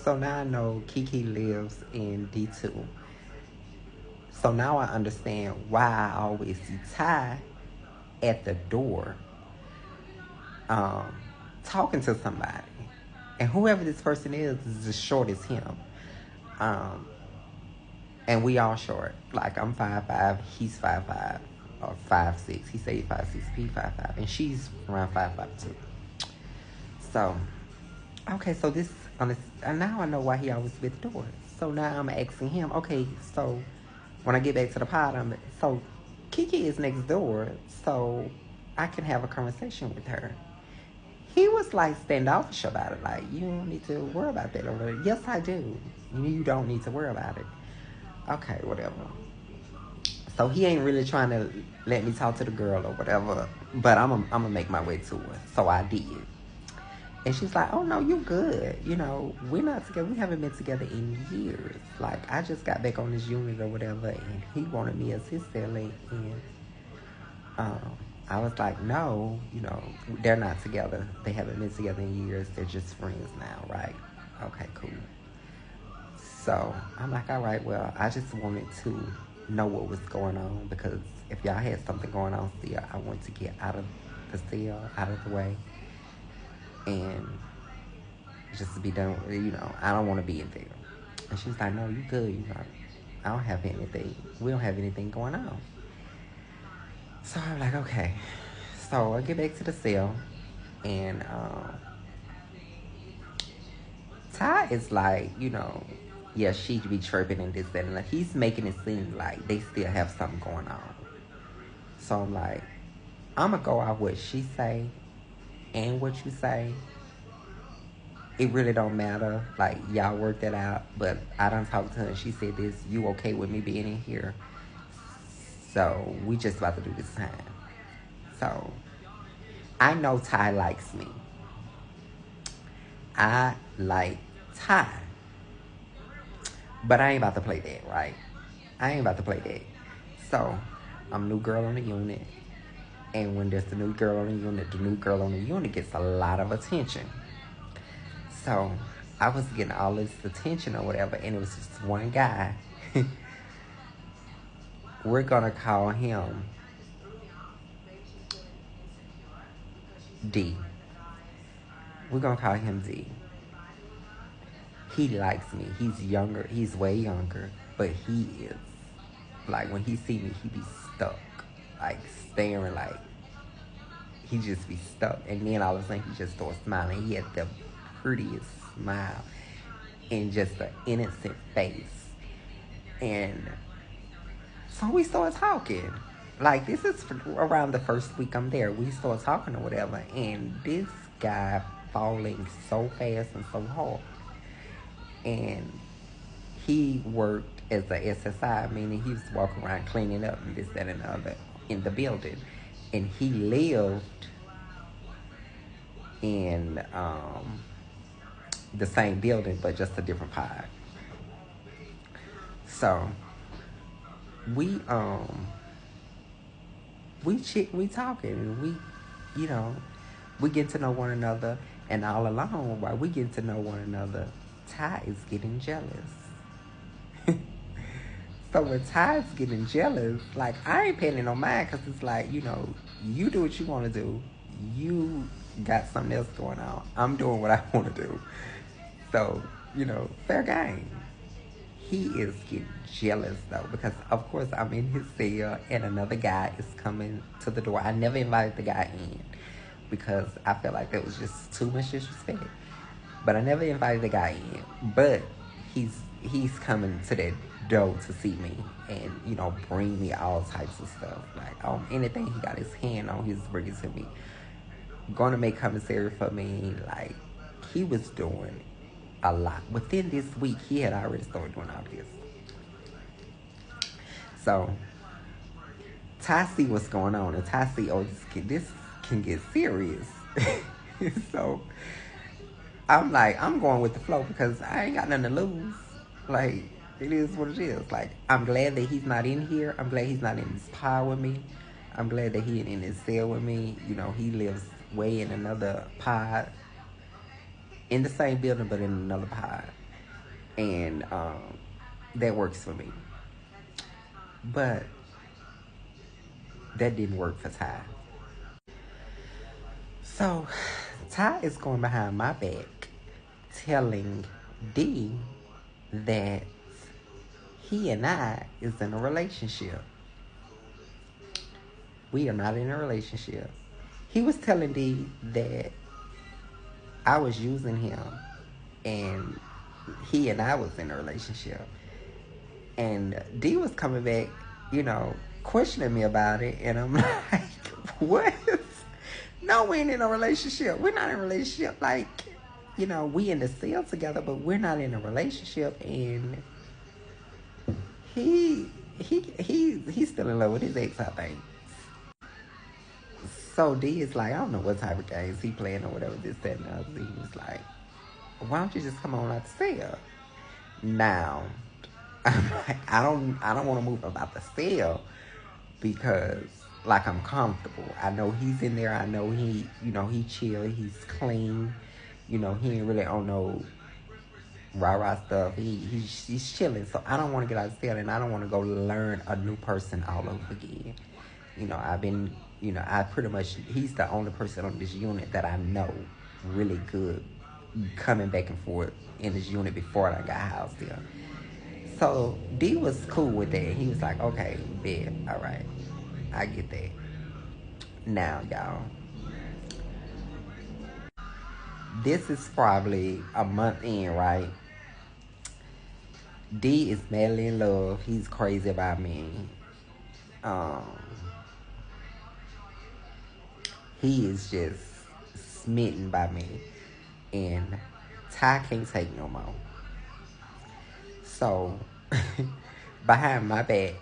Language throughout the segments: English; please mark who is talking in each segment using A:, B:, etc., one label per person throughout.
A: So now I know Kiki lives in D2. So now I understand why I always see Ty at the door um, talking to somebody. And whoever this person is as short as him. Um, and we all short. Like I'm 5'5", he's 5'5", or 5'6". He say 5'6", he 5'5", and she's around 5'5" too. So, okay, so this and now I know why he always be at the door. So now I'm asking him, okay, so when I get back to the pod, so Kiki is next door, so I can have a conversation with her. He was like standoffish about it, like, you don't need to worry about that over there. Yes, I do. You don't need to worry about it. Okay, whatever. So he ain't really trying to let me talk to the girl or whatever, but I'm gonna make my way to her. So I did. And she's like, oh no, you good. You know, we're not together. We haven't been together in years. Like, I just got back on this unit or whatever, and he wanted me as his cellmate. And I was like, no, you know, they're not together. They haven't been together in years. They're just friends now, right? Okay, cool. So I'm like, all right, well, I just wanted to know what was going on, because if y'all had something going on still, I want to get out of the cell, out of the way, and just to be done with it, you know, I don't want to be in there. And she's like, no, you good, you know, I don't have anything. We don't have anything going on. So I'm like, okay. So I get back to the cell, and Ty is like, you know, yeah, she be chirping and this, that, and that. He's making it seem like they still have something going on. So I'm like, I'm going to go off what she say and what you say. It really don't matter. Like, y'all work that out. But I done talked to her, and she said this, you okay with me being in here? So we just about to do this time. So I know Ty likes me. I like Ty. But I ain't about to play that, right? I ain't about to play that. So I'm new girl on the unit. And when there's the new girl on the new girl on the unit gets a lot of attention. So I was getting all this attention or whatever, and it was just one guy. We're gonna call him D. We're gonna call him D. He likes me. He's younger. He's way younger, but he is like, when he see me, he be stuck, like staring, like he just be stuck. And then all of a sudden he just starts smiling. He had the prettiest smile and just an innocent face. And so we started talking. Like, this is around the first week I'm there. We started talking or whatever. And this guy falling so fast and so hard. And he worked as a SSI, meaning he was walking around cleaning up and this, that, and the other in the building. And he lived in the same building, but just a different pod. So we talking, and we, you know, we get to know one another, and all along while we get to know one another, Ty is getting jealous. So when Ty's getting jealous, like, I ain't paying no mind, because it's like, you know, you do what you want to do. You got something else going on. I'm doing what I want to do. So, you know, fair game. He is getting jealous, though, because, of course, I'm in his cell, and another guy is coming to the door. I never invited the guy in, because I felt like that was just too much disrespect. But I never invited the guy in. But he's coming to that door to see me, and, you know, bring me all types of stuff. Like, anything he got his hand on, he's bringing to me. Going to make commissary for me. Like, he was doing a lot. Within this week, he had already started doing all this. So Ty see what's going on, and Ty see, oh, this can get serious. So I'm like, I'm going with the flow, because I ain't got nothing to lose. Like, it is what it is. Like, I'm glad that he's not in here. I'm glad he's not in this pod with me. I'm glad that he ain't in his cell with me. You know, he lives way in another pod. In the same building, but in another pod. And that works for me. But that didn't work for Ty. So Ty is going behind my back telling D that he and I is in a relationship. We are not in a relationship. He was telling D that I was using him and he and I was in a relationship. And D was coming back, questioning me about it. And I'm like, what? No, we ain't in a relationship. We're not in a relationship. Like, we in the cell together, but we're not in a relationship. And he's still in love with his ex, I think. So D is like, I don't know what type of games he playing or whatever, this, that, and the other. He was like, why don't you just come on out the cell? Now, I'm like, I don't want to move about the cell because, like, I'm comfortable. I know he's in there. I know he chill. He's clean. He ain't really on no rah-rah stuff. He's chilling. So I don't want to get out of the cell, and I don't want to go learn a new person all over again. I've been, I pretty much, he's the only person on this unit that I know really good coming back and forth in this unit before I got housed there. So D was cool with that. He was like, okay, bet, all right, I get that. Now, y'all, this is probably a month in, right? D is madly in love. He's crazy about me. He is just smitten by me. And Ty can't take no more. So, behind my back,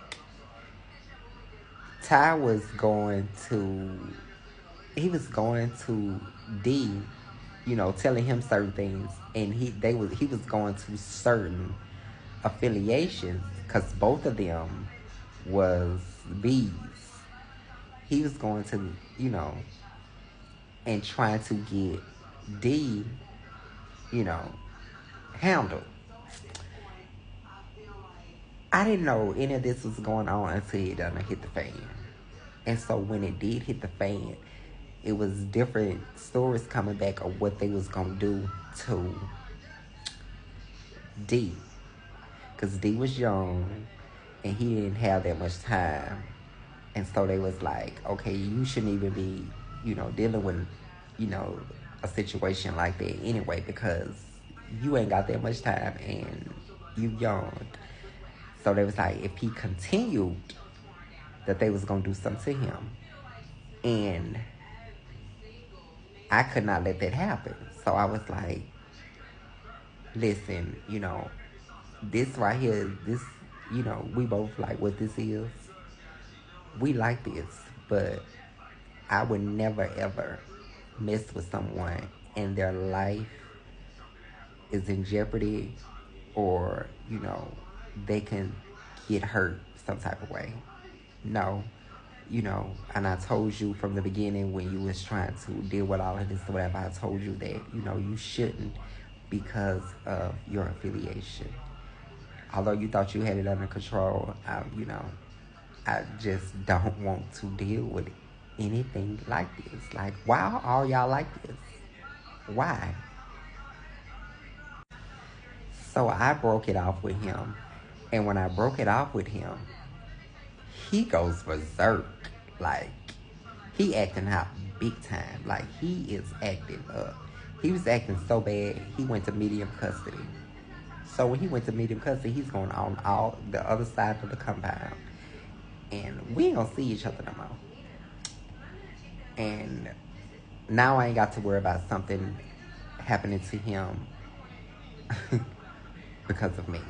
A: Ty was going to D, telling him certain things, and he was going to certain affiliations because both of them was B's. He was going to, and trying to get D, handled. I didn't know any of this was going on until it done hit the fan. And so when it did hit the fan, it was different stories coming back of what they was going to do to D. Because D was young and he didn't have that much time. And so they was like, okay, you shouldn't even be, dealing with, a situation like that anyway because you ain't got that much time and you young. So they was like, if he continued, that they was going to do something to him. And I could not let that happen. So I was like, listen, this right here, this, we both like what this is. We like this, but I would never ever mess with someone and their life is in jeopardy or, they can get hurt some type of way. No. And I told you from the beginning when you was trying to deal with all of this or whatever, I told you that, you shouldn't because of your affiliation. Although you thought you had it under control, I just don't want to deal with anything like this. Like, why are y'all like this? Why? So I broke it off with him. And when I broke it off with him, he goes berserk. Like, he acting out big time. Like, he is acting up. He was acting so bad, he went to medium custody. So when he went to medium custody, he's going on all the other side of the compound. And we ain't gonna see each other no more. And now I ain't got to worry about something happening to him because of me.